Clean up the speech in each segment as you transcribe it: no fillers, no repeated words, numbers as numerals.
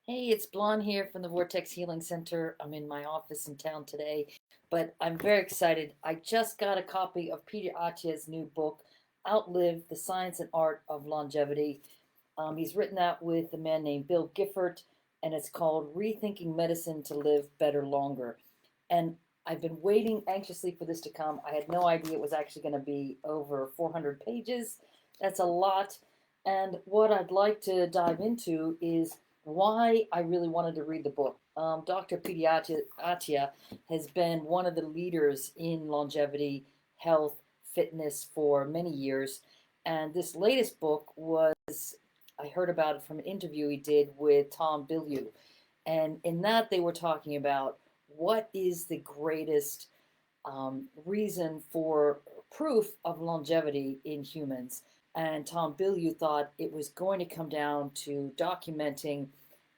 Hey, it's Blonde here from the Vortex Healing Center. I'm in my office in town today, but I'm very excited. I just got a copy of Peter Attia's new book, Outlive, the Science and Art of Longevity. He's written that with a man named Bill Gifford, and it's called Rethinking Medicine to Live Better Longer. And I've been waiting anxiously for this to come. I had no idea it was actually going to be over 400 pages. That's a lot. And what I'd like to dive into is why I really wanted to read the book. Dr. Peter Attia has been one of the leaders in longevity, health, fitness for many years. And this latest book was, I heard about it from an interview he did with Tom Bilyeu. And in that, they were talking about what is the greatest reason for proof of longevity in humans. And Tom Bilyeu thought it was going to come down to documenting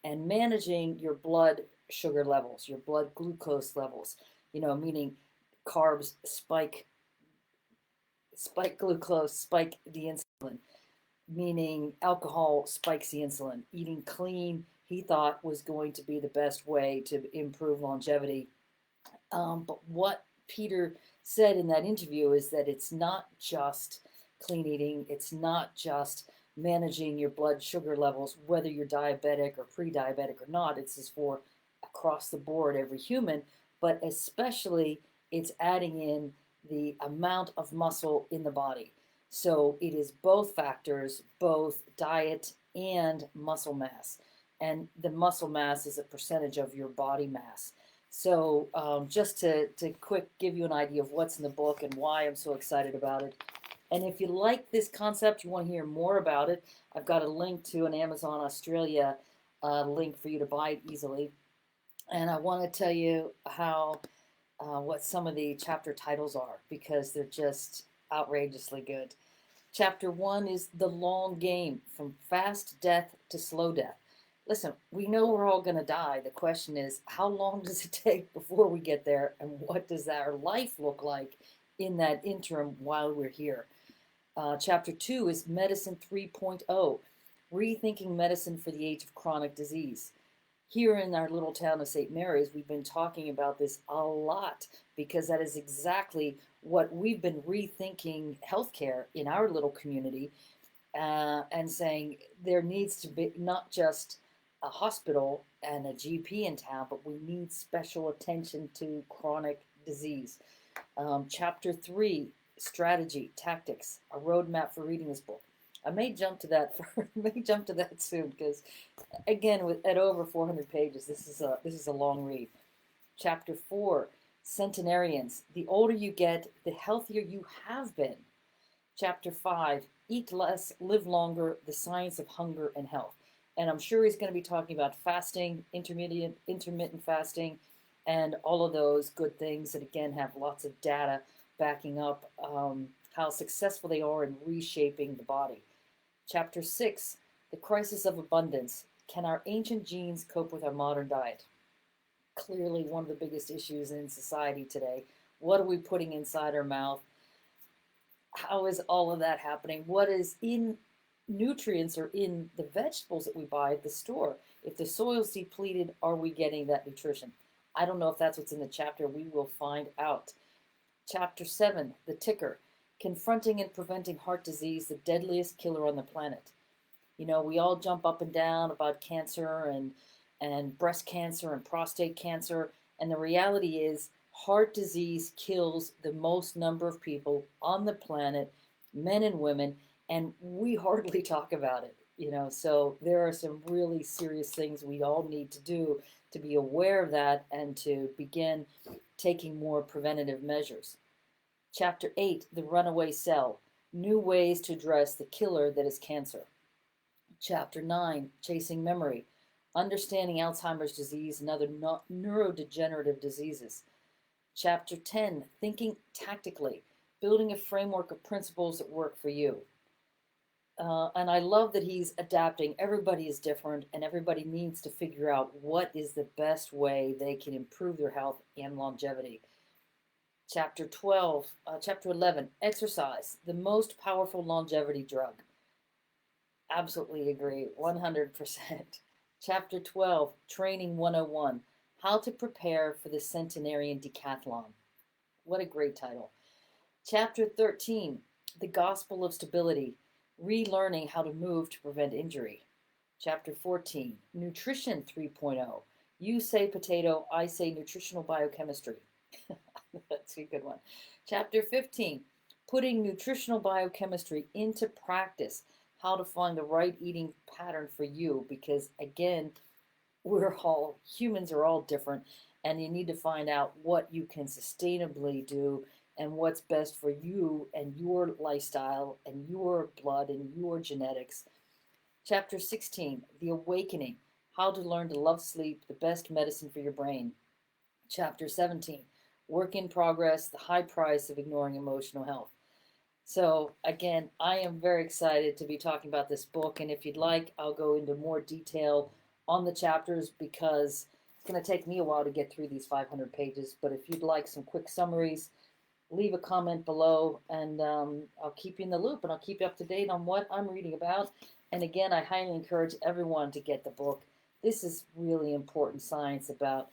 and managing your blood sugar levels, your blood glucose levels, meaning carbs spike glucose, spike the insulin, meaning alcohol spikes the insulin. Eating clean, he thought, was going to be the best way to improve longevity. But what Peter said in that interview is that it's not just clean eating, it's not just managing your blood sugar levels, whether you're diabetic or pre diabetic or not. It's just for across the board, every human, but especially it's adding in the amount of muscle in the body. So it is both factors, both diet and muscle mass. And the muscle mass is a percentage of your body mass. So just to quick give you an idea of what's in the book and why I'm so excited about it. And if you like this concept, you want to hear more about it, I've got a link to an Amazon Australia link for you to buy it easily. And I want to tell you how what some of the chapter titles are because they're just outrageously good. Chapter 1 is The Long Game, from fast death to slow death. Listen, we know we're all going to die. The question is, how long does it take before we get there, and what does our life look like in that interim while we're here? Chapter 2 is Medicine 3.0, Rethinking Medicine for the Age of Chronic Disease. Here in our little town of St. Mary's, we've been talking about this a lot because that is exactly what we've been rethinking healthcare in our little community and saying there needs to be not just a hospital and a GP in town, but we need special attention to chronic disease. Chapter 3, Strategy, Tactics, a roadmap for reading this book. I may jump to that soon because again at over 400 pages this is a long read. Chapter 4, Centenarians, the older you get, the healthier you have been. Chapter 5, Eat Less, Live Longer, the Science of Hunger and Health. And I'm sure he's going to be talking about fasting, intermittent fasting, and all of those good things that, again, have lots of data backing up how successful they are in reshaping the body. Chapter 6, The Crisis of Abundance. Can our ancient genes cope with our modern diet? Clearly one of the biggest issues in society today. What are we putting inside our mouth? How is all of that happening? What is in nutrients are in the vegetables that we buy at the store? If the soil's depleted, are we getting that nutrition? I don't know if that's what's in the chapter. We will find out. Chapter 7, The Ticker, Confronting and Preventing Heart Disease, the Deadliest Killer on the Planet. We all jump up and down about cancer and breast cancer and prostate cancer. And the reality is heart disease kills the most number of people on the planet, men and women, and we hardly talk about it. So there are some really serious things we all need to do to be aware of that and to begin taking more preventative measures. Chapter 8, The Runaway Cell, New Ways to Address the Killer that is Cancer. Chapter 9, Chasing Memory, Understanding Alzheimer's Disease and Other Neurodegenerative Diseases. Chapter 10, Thinking Tactically, Building a Framework of Principles that Work for You. And I love that he's adapting. Everybody is different, and everybody needs to figure out what is the best way they can improve their health and longevity. Chapter 11, Exercise, the most powerful longevity drug. Absolutely agree, 100%. Chapter 12, Training 101, How to Prepare for the Centenarian Decathlon. What a great title. Chapter 13, The Gospel of Stability, Relearning How to Move to Prevent Injury. Chapter 14, Nutrition 3.0, You Say Potato, I Say Nutritional Biochemistry. That's a good one. Chapter 15, Putting Nutritional Biochemistry into Practice, How to Find the Right Eating Pattern for You, because again, humans are all different, and you need to find out what you can sustainably do and what's best for you and your lifestyle and your blood and your genetics. Chapter 16, The Awakening, How to Learn to Love Sleep, the Best Medicine for Your Brain. Chapter 17, Work in Progress, The High Price of Ignoring Emotional Health. So again, I am very excited to be talking about this book, and if you'd like, I'll go into more detail on the chapters because it's going to take me a while to get through these 500 pages. But if you'd like some quick summaries, leave a comment below, and I'll keep you in the loop, and I'll keep you up to date on what I'm reading about. And again, I highly encourage everyone to get the book. This is really important science about,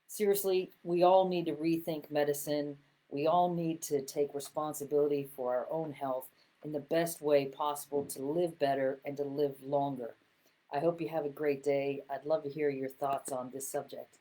seriously, we all need to rethink medicine. We all need to take responsibility for our own health in the best way possible to live better and to live longer. I hope you have a great day. I'd love to hear your thoughts on this subject.